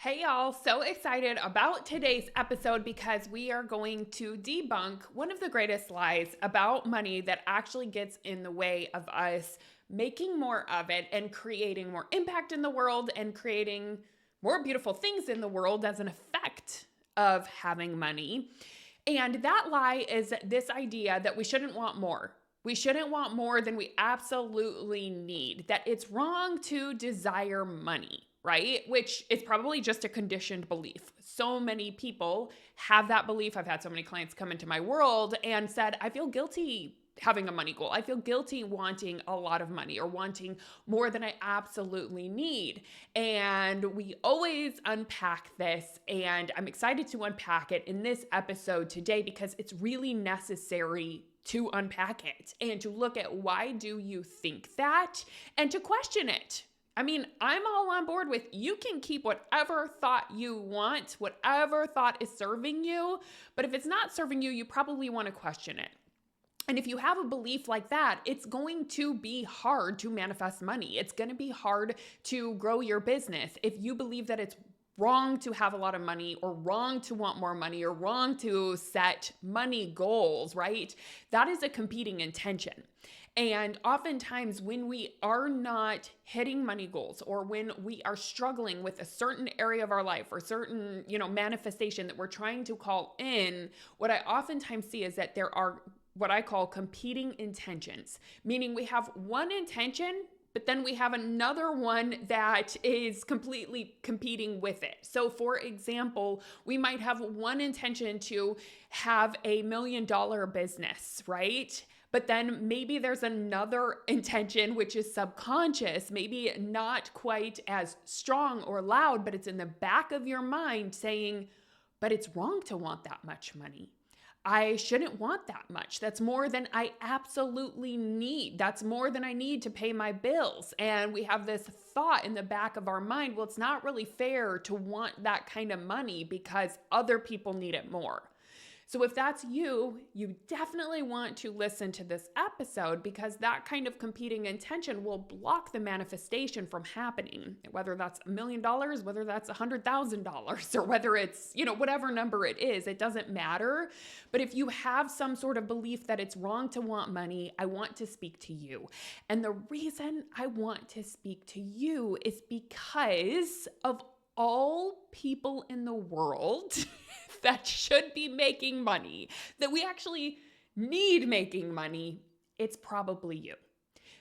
Hey y'all, so excited about today's episode because we are going to debunk one of the greatest lies about money that actually gets in the way of us making more of it and creating more impact in the world and creating more beautiful things in the world as an effect of having money. And that lie is this idea that we shouldn't want more. We shouldn't want more than we absolutely need, that it's wrong to desire money, right? Which is probably just a conditioned belief. So many people have that belief. I've had so many clients come into my world and said, I feel guilty having a money goal. I feel guilty wanting a lot of money or wanting more than I absolutely need. And we always unpack this, and I'm excited to unpack it in this episode today because it's really necessary to unpack it and to look at why do you think that and to question it. I mean, I'm all on board with you can keep whatever thought you want, whatever thought is serving you, but if it's not serving you, you probably want to question it. And if you have a belief like that, it's going to be hard to manifest money. It's going to be hard to grow your business. If you believe that it's wrong to have a lot of money or wrong to want more money or wrong to set money goals, right? That is a competing intention. And oftentimes when we are not hitting money goals or when we are struggling with a certain area of our life or certain, manifestation that we're trying to call in, what I oftentimes see is that there are what I call competing intentions, meaning we have one intention, but then we have another one that is completely competing with it. So for example, we might have one intention to have $1 million business, right? But then maybe there's another intention, which is subconscious, maybe not quite as strong or loud, but it's in the back of your mind saying, but it's wrong to want that much money. I shouldn't want that much. That's more than I absolutely need. That's more than I need to pay my bills. And we have this thought in the back of our mind, well, it's not really fair to want that kind of money because other people need it more. So if that's you, you definitely want to listen to this episode because that kind of competing intention will block the manifestation from happening, whether that's $1 million, whether that's $100,000, or whether it's, whatever number it is, it doesn't matter. But if you have some sort of belief that it's wrong to want money, I want to speak to you. And the reason I want to speak to you is because of all people in the world that should be making money, that we actually need making money, it's probably you.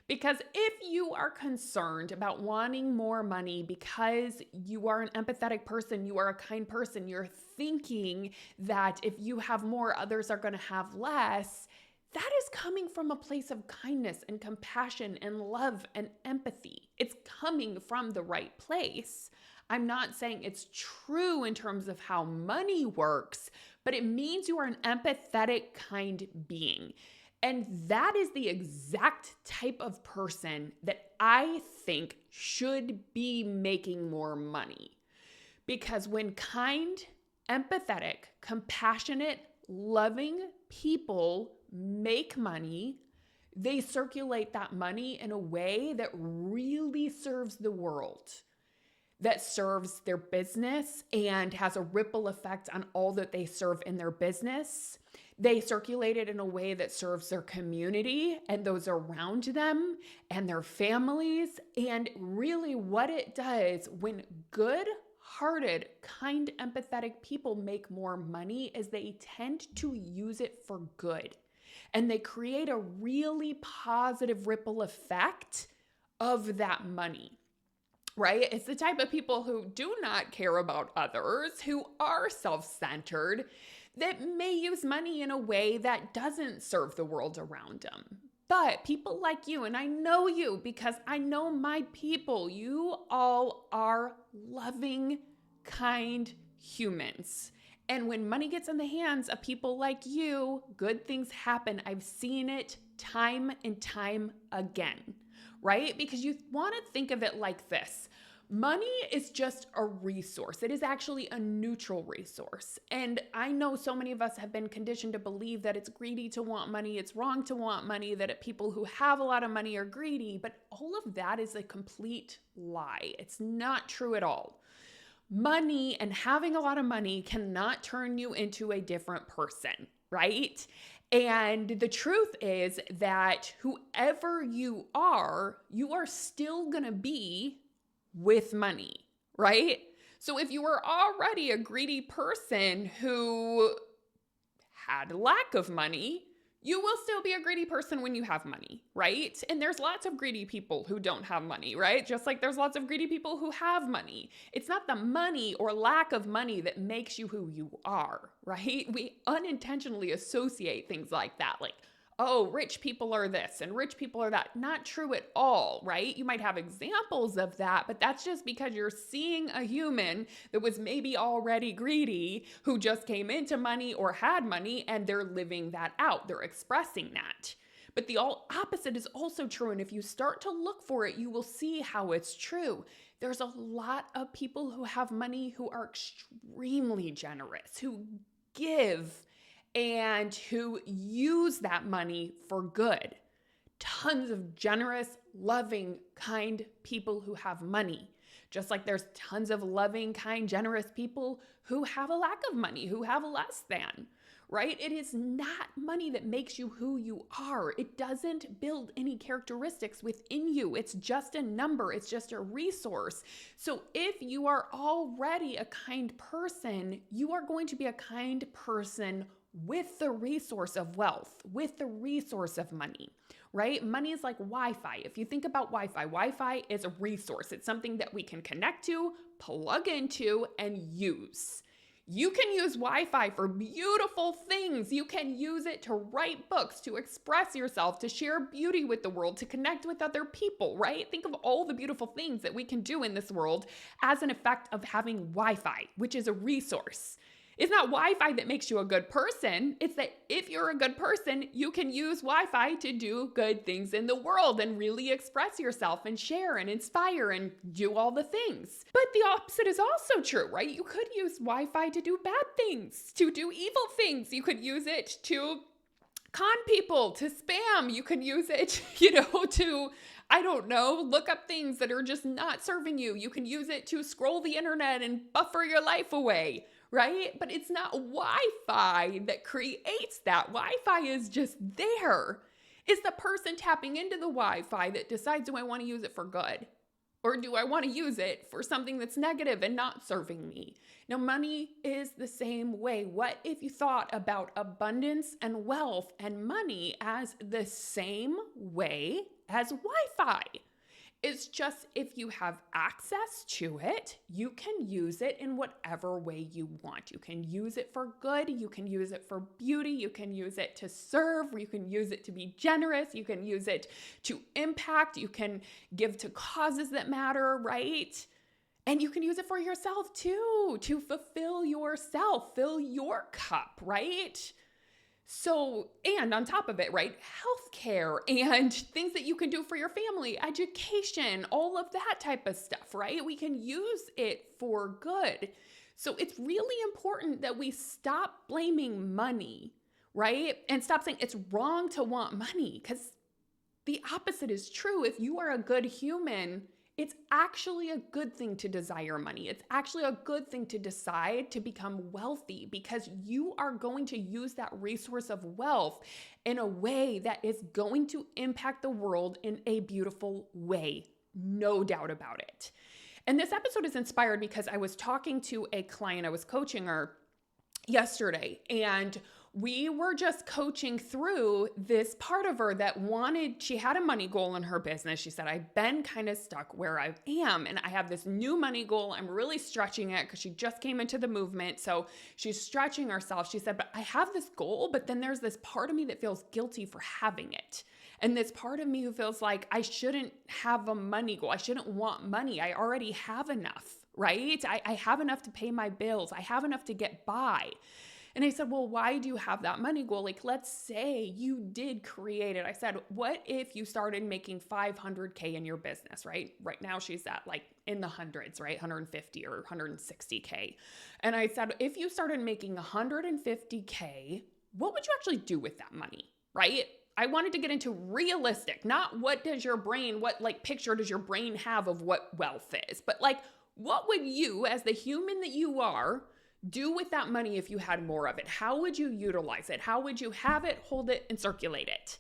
Because if you are concerned about wanting more money because you are an empathetic person, you are a kind person, you're thinking that if you have more, others are going to have less, that is coming from a place of kindness and compassion and love and empathy. It's coming from the right place. I'm not saying it's true in terms of how money works, but it means you are an empathetic, kind being. And that is the exact type of person that I think should be making more money. Because when kind, empathetic, compassionate, loving people make money, they circulate that money in a way that really serves the world, that serves their business and has a ripple effect on all that they serve in their business. They circulate it in a way that serves their community and those around them and their families. And really what it does when good-hearted, kind, empathetic people make more money is they tend to use it for good. And they create a really positive ripple effect of that money. Right? It's the type of people who do not care about others, who are self-centered, that may use money in a way that doesn't serve the world around them. But people like you, and I know you because I know my people, you all are loving, kind humans. And when money gets in the hands of people like you, good things happen. I've seen it time and time again. Right? Because you want to think of it like this. Money is just a resource. It is actually a neutral resource. And I know so many of us have been conditioned to believe that it's greedy to want money, it's wrong to want money, that people who have a lot of money are greedy, but all of that is a complete lie. It's not true at all. money and having a lot of money cannot turn you into a different person, right? And the truth is that whoever you are still going to be with money, right? So if you were already a greedy person who had lack of money, you will still be a greedy person when you have money, right? And there's lots of greedy people who don't have money, right? Just like there's lots of greedy people who have money. It's not the money or lack of money that makes you who you are, right? We unintentionally associate things like that, like, oh, rich people are this and rich people are that. Not true at all, right? You might have examples of that, but that's just because you're seeing a human that was maybe already greedy who just came into money or had money and they're living that out. They're expressing that. But the all opposite is also true. And if you start to look for it, you will see how it's true. There's a lot of people who have money who are extremely generous, who give and who use that money for good. Tons of generous, loving, kind people who have money. Just like there's tons of loving, kind, generous people who have a lack of money, who have less than, right? It is not money that makes you who you are. It doesn't build any characteristics within you. It's just a number. It's just a resource. So if you are already a kind person, you are going to be a kind person with the resource of wealth, with the resource of money, right? Money is like Wi-Fi. If you think about Wi-Fi, Wi-Fi is a resource. It's something that we can connect to, plug into, and use. You can use Wi-Fi for beautiful things. You can use it to write books, to express yourself, to share beauty with the world, to connect with other people, right? Think of all the beautiful things that we can do in this world as an effect of having Wi-Fi, which is a resource. It's not Wi-Fi that makes you a good person. It's that if you're a good person, you can use Wi-Fi to do good things in the world and really express yourself and share and inspire and do all the things. But the opposite is also true, right? You could use Wi-Fi to do bad things, to do evil things. You could use it to con people, to spam. You could use it, to, I don't know, look up things that are just not serving you. You can use it to scroll the internet and buffer your life away. Right? But it's not Wi-Fi that creates that. Wi-Fi is just there. It's the person tapping into the Wi-Fi that decides, do I want to use it for good? Or do I want to use it for something that's negative and not serving me? Now, money is the same way. What if you thought about abundance and wealth and money as the same way as Wi-Fi? It's just if you have access to it, you can use it in whatever way you want. You can use it for good. You can use it for beauty. You can use it to serve. You can use it to be generous. You can use it to impact. You can give to causes that matter, right? And you can use it for yourself too, to fulfill yourself, fill your cup, right? So, and on top of it, right, healthcare and things that you can do for your family, education, all of that type of stuff, right? We can use it for good. So it's really important that we stop blaming money, right? And stop saying it's wrong to want money, because the opposite is true. If you are a good human, it's actually a good thing to desire money. It's actually a good thing to decide to become wealthy, because you are going to use that resource of wealth in a way that is going to impact the world in a beautiful way. No doubt about it. And this episode is inspired because I was talking to a client. I was coaching her yesterday, and we were just coaching through this part of her that she had a money goal in her business. She said, I've been kind of stuck where I am, and I have this new money goal. I'm really stretching it because she just came into the movement. So she's stretching herself. She said, but I have this goal, but then there's this part of me that feels guilty for having it. And this part of me who feels like I shouldn't have a money goal. I shouldn't want money. I already have enough, right? I have enough to pay my bills. I have enough to get by. And I said, well, why do you have that money goal? Like, let's say you did create it. I said, what if you started making $500K in your business, right? Right now she's at like in the hundreds, right? 150 or 160K. And I said, if you started making 150K, what would you actually do with that money, right? I wanted to get into realistic, not what like picture does your brain have of what wealth is, but like, what would you, as the human that you are, do with that money if you had more of it? How would you utilize it? How would you have it, hold it, and circulate it?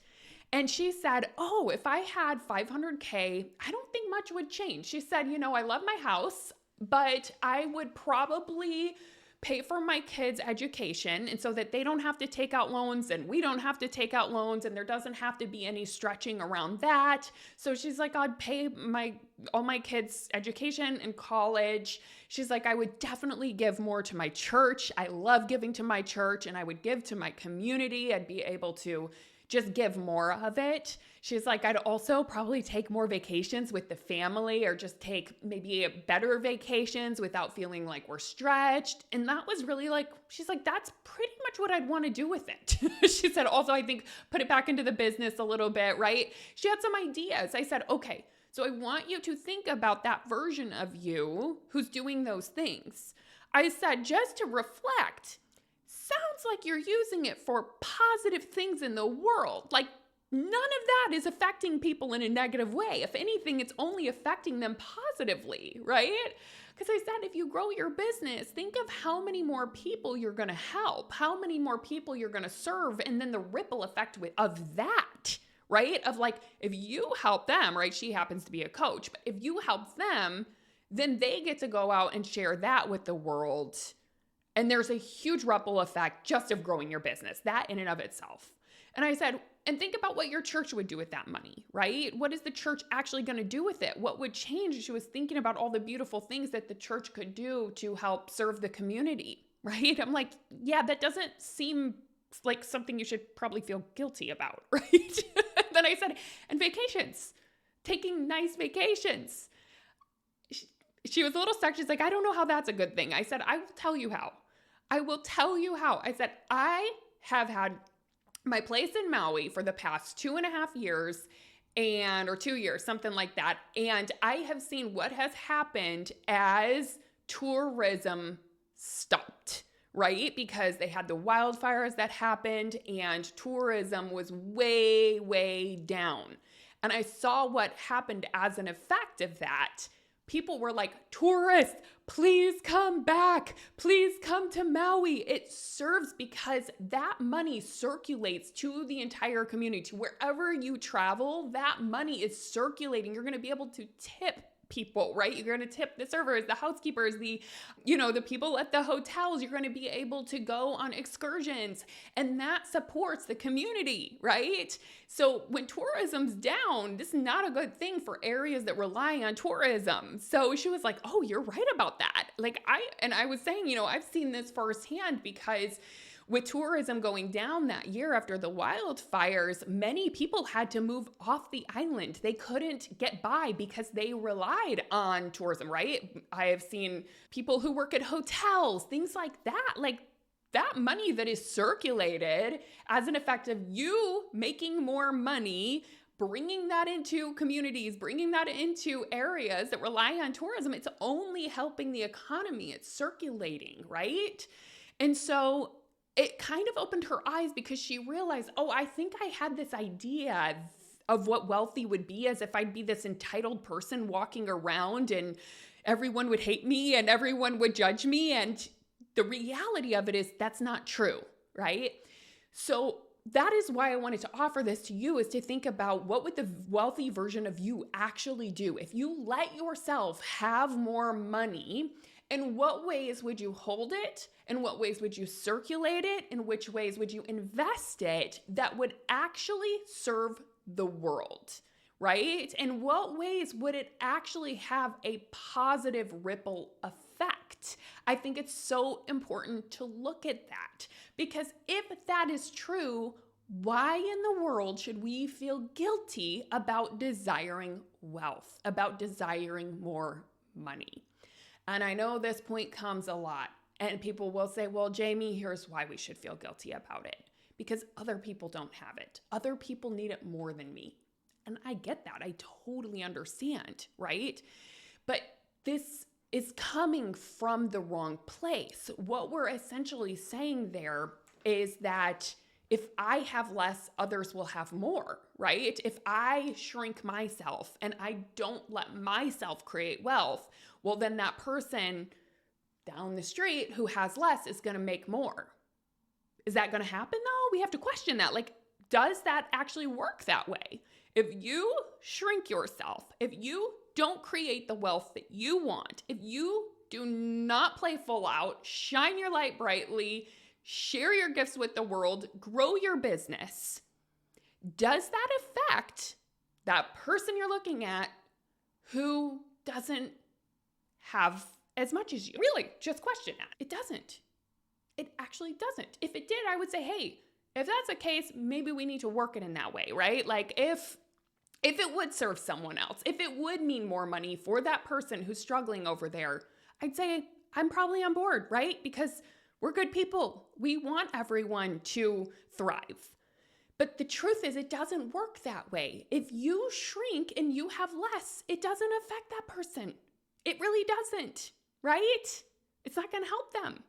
And she said, oh, if I had 500K, I don't think much would change. She said, I love my house, but I would probably pay for my kids' education, and so that they don't have to take out loans and we don't have to take out loans, and there doesn't have to be any stretching around that. So she's like, I'd pay all my kids' education and college. She's like, I would definitely give more to my church. I love giving to my church, and I would give to my community. I'd be able to just give more of it. She's like, I'd also probably take more vacations with the family, or just take maybe better vacations without feeling like we're stretched. And that was really like, she's like, that's pretty much what I'd want to do with it. She said, also, I think put it back into the business a little bit, right? She had some ideas. I said, okay, so I want you to think about that version of you who's doing those things. I said, just to reflect, sounds like you're using it for positive things in the world. Like, none of that is affecting people in a negative way. If anything, it's only affecting them positively, right? Because I said, if you grow your business, think of how many more people you're going to help, how many more people you're going to serve, and then the ripple effect of that, right? Of like, if you help them, right? She happens to be a coach, but if you help them, then they get to go out and share that with the world. And there's a huge ripple effect just of growing your business, that in and of itself. And I said, and think about what your church would do with that money, right? What is the church actually going to do with it? What would change? She was thinking about all the beautiful things that the church could do to help serve the community, right? I'm like, yeah, that doesn't seem like something you should probably feel guilty about, right? Then I said, and vacations, taking nice vacations. She was a little stuck. She's like, I don't know how that's a good thing. I said, I will tell you how. I will tell you how. I said, I have had my place in Maui for the past 2.5 years or 2 years, something like that. And I have seen what has happened as tourism stopped, right? Because they had the wildfires that happened and tourism was way, way down. And I saw what happened as an effect of that. People were like, tourists, please come back. Please come to Maui. It serves because that money circulates to the entire community. To wherever you travel, that money is circulating. You're going to be able to tip people, right? You're going to tip the servers, the housekeepers, the people at the hotels. You're going to be able to go on excursions, and that supports the community, right? So when tourism's down, this is not a good thing for areas that rely on tourism. So she was like, oh, you're right about that. I was saying, I've seen this firsthand because with tourism going down that year after the wildfires, many people had to move off the island. They couldn't get by because they relied on tourism, right? I have seen people who work at hotels, things like that. Like that money that is circulated as an effect of you making more money, bringing that into communities, bringing that into areas that rely on tourism, it's only helping the economy. It's circulating, right? And so it kind of opened her eyes because she realized, oh, I think I had this idea of what wealthy would be, as if I'd be this entitled person walking around and everyone would hate me and everyone would judge me. And the reality of it is that's not true, right? So that is why I wanted to offer this to you, is to think about what would the wealthy version of you actually do if you let yourself have more money. In what ways would you hold it? In what ways would you circulate it? In which ways would you invest it that would actually serve the world, right? In what ways would it actually have a positive ripple effect? I think it's so important to look at that, because if that is true, why in the world should we feel guilty about desiring wealth, about desiring more money? And I know this point comes a lot, and people will say, well, Jamie, here's why we should feel guilty about it. Because other people don't have it. Other people need it more than me. And I get that. I totally understand, right? But this is coming from the wrong place. What we're essentially saying there is that if I have less, others will have more, right? If I shrink myself and I don't let myself create wealth, well, then that person down the street who has less is going to make more. Is that going to happen though? We have to question that. Like, does that actually work that way? If you shrink yourself, if you don't create the wealth that you want, if you do not play full out, shine your light brightly, share your gifts with the world, grow your business, does that affect that person you're looking at who doesn't have as much as you? Really, just question that. It doesn't. It actually doesn't. If it did, I would say, hey, if that's the case, maybe we need to work it in that way, right? Like if it would serve someone else, if it would mean more money for that person who's struggling over there, I'd say I'm probably on board, right? Because we're good people. We want everyone to thrive. But the truth is, it doesn't work that way. If you shrink and you have less, it doesn't affect that person. It really doesn't, right? It's not going to help them.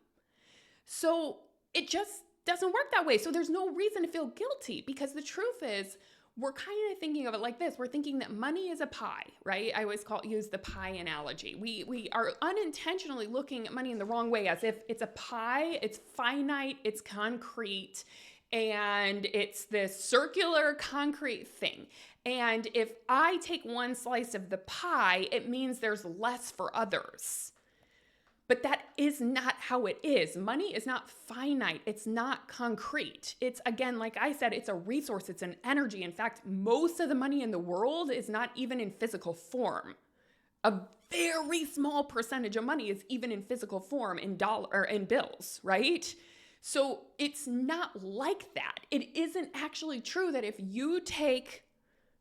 So it just doesn't work that way. So there's no reason to feel guilty, because the truth is, we're kind of thinking of it like this. We're thinking that money is a pie, right? I always use the pie analogy. We are unintentionally looking at money in the wrong way, as if it's a pie, it's finite, it's concrete, and it's this circular concrete thing. And if I take one slice of the pie, it means there's less for others. But that is not how it is. Money is not finite. It's not concrete. It's, again, like I said, it's a resource. It's an energy. In fact, most of the money in the world is not even in physical form. A very small percentage of money is even in physical form in bills, right? So it's not like that. It isn't actually true that if you take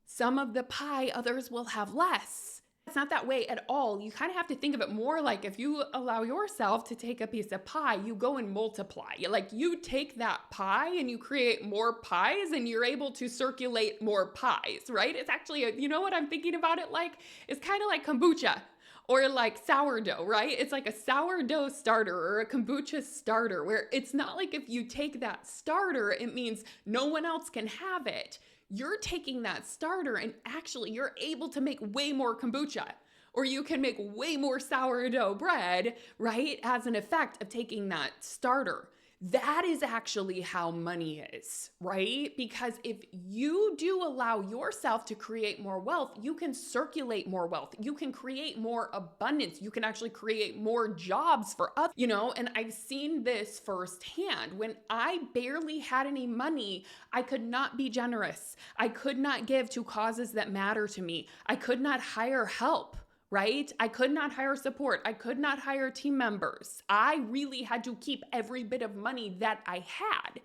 some of the pie, others will have less. It's not that way at all. You kind of have to think of it more like if you allow yourself to take a piece of pie, you go and multiply. Like you take that pie and you create more pies and you're able to circulate more pies, right? It's actually, you know what I'm thinking about it like? It's kind of like kombucha or like sourdough, right? It's like a sourdough starter or a kombucha starter, where it's not like if you take that starter, it means no one else can have it. You're taking that starter and actually you're able to make way more kombucha, or you can make way more sourdough bread, right? As an effect of taking that starter. That is actually how money is, right? Because if you do allow yourself to create more wealth, you can circulate more wealth. You can create more abundance. You can actually create more jobs for others, and I've seen this firsthand. When I barely had any money, I could not be generous. I could not give to causes that matter to me. I could not hire help. Right? I could not hire support. I could not hire team members. I really had to keep every bit of money that I had.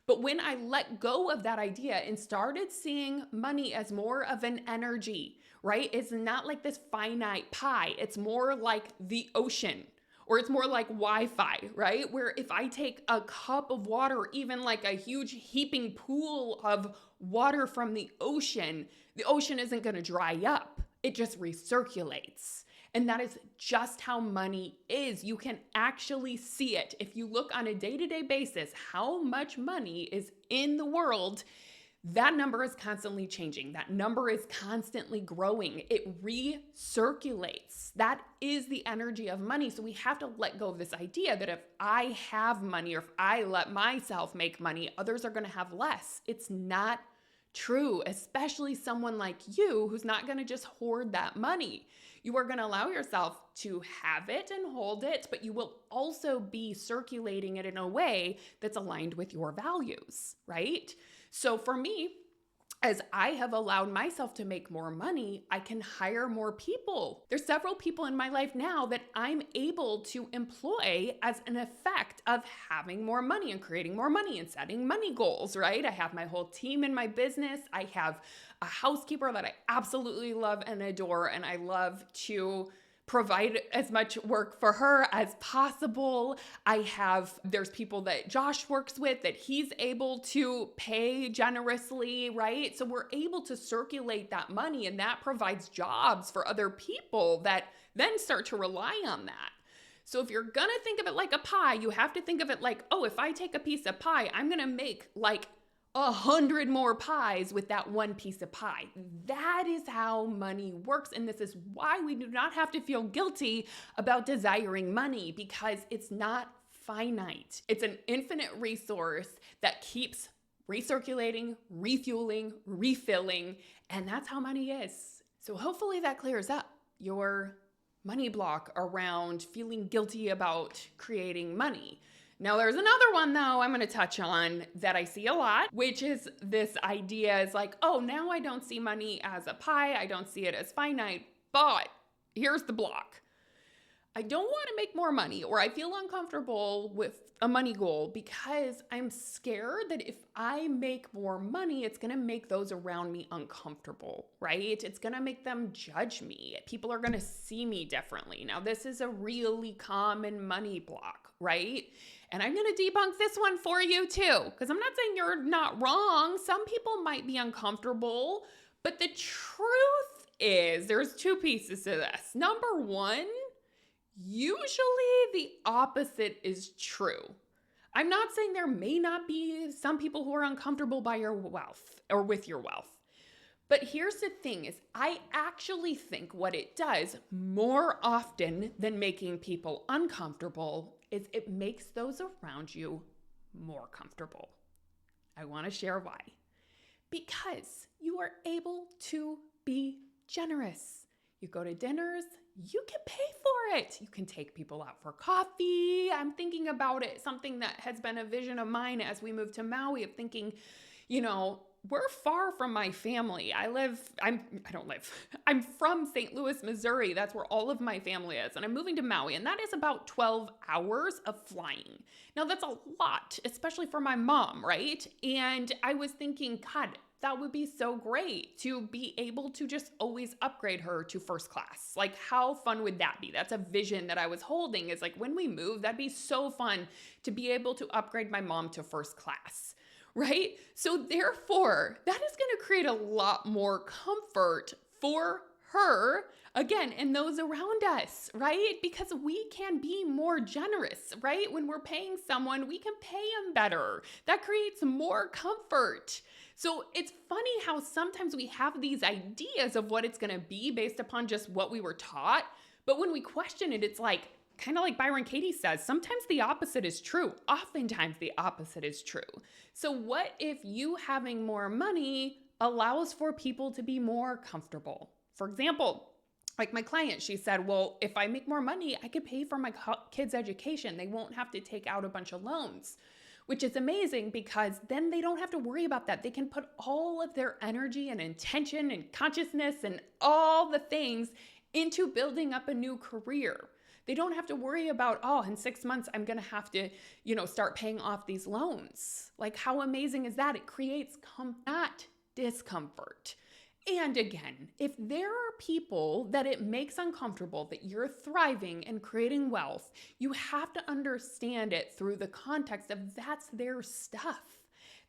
But when I let go of that idea and started seeing money as more of an energy, right? It's not like this finite pie. It's more like the ocean, or it's more like Wi-Fi, right? Where if I take a cup of water, even like a huge heaping pool of water from the ocean isn't going to dry up. It just recirculates. And that is just how money is. You can actually see it. If you look on a day-to-day basis, how much money is in the world, that number is constantly changing. That number is constantly growing. It recirculates. That is the energy of money. So we have to let go of this idea that if I have money, or if I let myself make money, others are going to have less. It's not true, especially someone like you who's not going to just hoard that money. You are going to allow yourself to have it and hold it, but you will also be circulating it in a way that's aligned with your values, right? So for me, as I have allowed myself to make more money, I can hire more people. There's several people in my life now that I'm able to employ as an effect of having more money and creating more money and setting money goals, right? I have my whole team in my business. I have a housekeeper that I absolutely love and adore, and I love to provide as much work for her as possible. There's people that Josh works with that he's able to pay generously, right? So we're able to circulate that money, and that provides jobs for other people that then start to rely on that. So if you're gonna think of it like a pie, you have to think of it like, oh, if I take a piece of pie, I'm gonna make like 100 more pies with that one piece of pie. That is how money works. And this is why we do not have to feel guilty about desiring money, because it's not finite. It's an infinite resource that keeps recirculating, refueling, refilling, and that's how money is. So hopefully that clears up your money block around feeling guilty about creating money. Now, there's another one, though, I'm going to touch on that I see a lot, which is this idea is like, oh, now I don't see money as a pie. I don't see it as finite. But here's the block. I don't want to make more money, or I feel uncomfortable with a money goal because I'm scared that if I make more money, it's going to make those around me uncomfortable, right? It's going to make them judge me. People are going to see me differently. Now, this is a really common money block, right? And I'm going to debunk this one for you too, because I'm not saying you're not wrong. Some people might be uncomfortable, but the truth is there's two pieces to this. Number one, usually the opposite is true. I'm not saying there may not be some people who are uncomfortable by your wealth or with your wealth. But here's the thing is I actually think what it does more often than making people uncomfortable is it makes those around you more comfortable. I want to share why. Because you are able to be generous. You go to dinners, you can pay for it. You can take people out for coffee. I'm thinking about it, something that has been a vision of mine as we moved to Maui, of thinking, we're far from my family. I'm from St. Louis, Missouri. That's where all of my family is. And I'm moving to Maui, and that is about 12 hours of flying. Now, that's a lot, especially for my mom, right? And I was thinking, God, that would be so great to be able to just always upgrade her to first class. Like, how fun would that be? That's a vision that I was holding, is like, when we move, that'd be so fun to be able to upgrade my mom to first class, right? So therefore, that is going to create a lot more comfort for her, again, and those around us, right? Because we can be more generous, right? When we're paying someone, we can pay them better. That creates more comfort. So it's funny how sometimes we have these ideas of what it's going to be based upon just what we were taught. But when we question it, it's like, kind of like Byron Katie says, sometimes the opposite is true. Oftentimes the opposite is true. So what if you having more money allows for people to be more comfortable? For example, like my client, she said, well, if I make more money, I could pay for my kids' education. They won't have to take out a bunch of loans, which is amazing because then they don't have to worry about that. They can put all of their energy and intention and consciousness and all the things into building up a new career. They don't have to worry about, oh, in 6 months, I'm going to have to, start paying off these loans. Like, how amazing is that? It creates not discomfort. And again, if there are people that it makes uncomfortable that you're thriving and creating wealth, you have to understand it through the context of that's their stuff.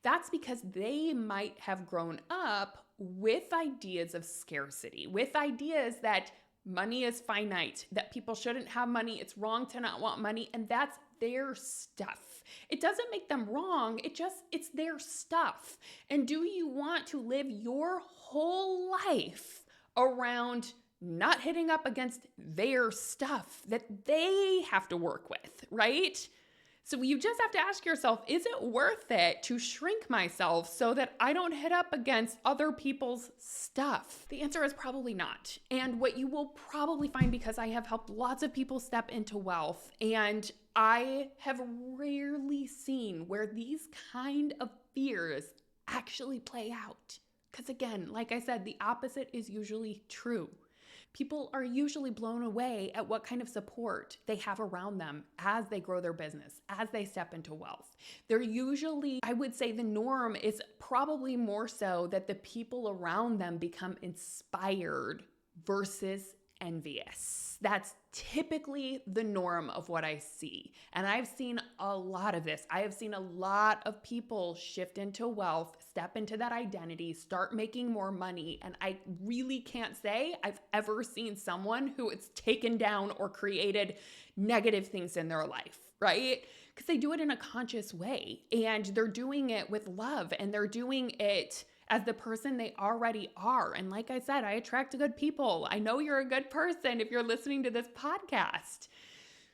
That's because they might have grown up with ideas of scarcity, with ideas that money is finite, that people shouldn't have money, it's wrong to not want money, and that's their stuff. It doesn't make them wrong, it's their stuff. And do you want to live your whole life around not hitting up against their stuff that they have to work with, right? So you just have to ask yourself, is it worth it to shrink myself so that I don't hit up against other people's stuff? The answer is probably not. And what you will probably find, because I have helped lots of people step into wealth, and I have rarely seen where these kind of fears actually play out. Because again, like I said, the opposite is usually true. People are usually blown away at what kind of support they have around them as they grow their business, as they step into wealth. They're usually, I would say the norm is probably more so that the people around them become inspired versus envious. That's typically the norm of what I see. And I've seen a lot of this. I have seen a lot of people shift into wealth, step into that identity, start making more money. And I really can't say I've ever seen someone who it's taken down or created negative things in their life. right? Because they do it in a conscious way and they're doing it with love and they're doing it as the person they already are. And like I said, I attract good people. I know you're a good person if you're listening to this podcast.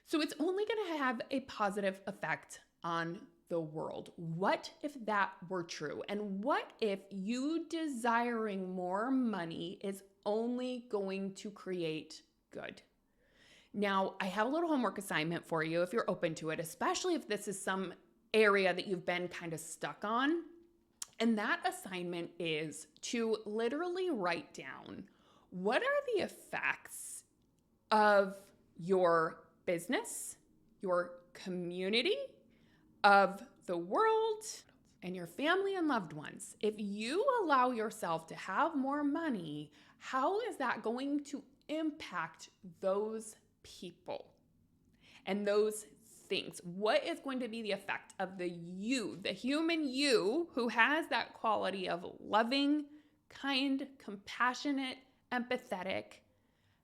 So it's only going to have a positive effect on the world. What if that were true? And what if you desiring more money is only going to create good? Now, I have a little homework assignment for you if you're open to it, especially if this is some area that you've been kind of stuck on. And that assignment is to literally write down what are the effects of your business, your community, of the world, and your family and loved ones. If you allow yourself to have more money, how is that going to impact those people and those things? What is going to be the effect of the you, the human you who has that quality of loving, kind, compassionate, empathetic?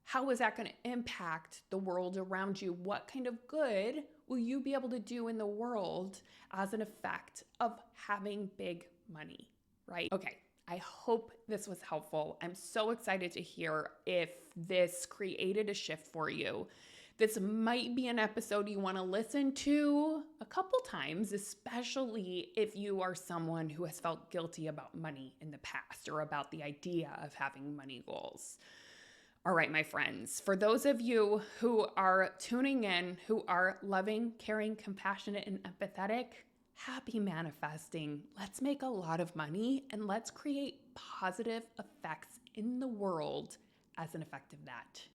How is that going to impact the world around you? What kind of good will you be able to do in the world as an effect of having big money, right? Okay, I hope this was helpful. I'm so excited to hear if this created a shift for you. This might be an episode you want to listen to a couple times, especially if you are someone who has felt guilty about money in the past or about the idea of having money goals. All right, my friends, for those of you who are tuning in, who are loving, caring, compassionate, and empathetic, happy manifesting. Let's make a lot of money and let's create positive effects in the world as an effect of that.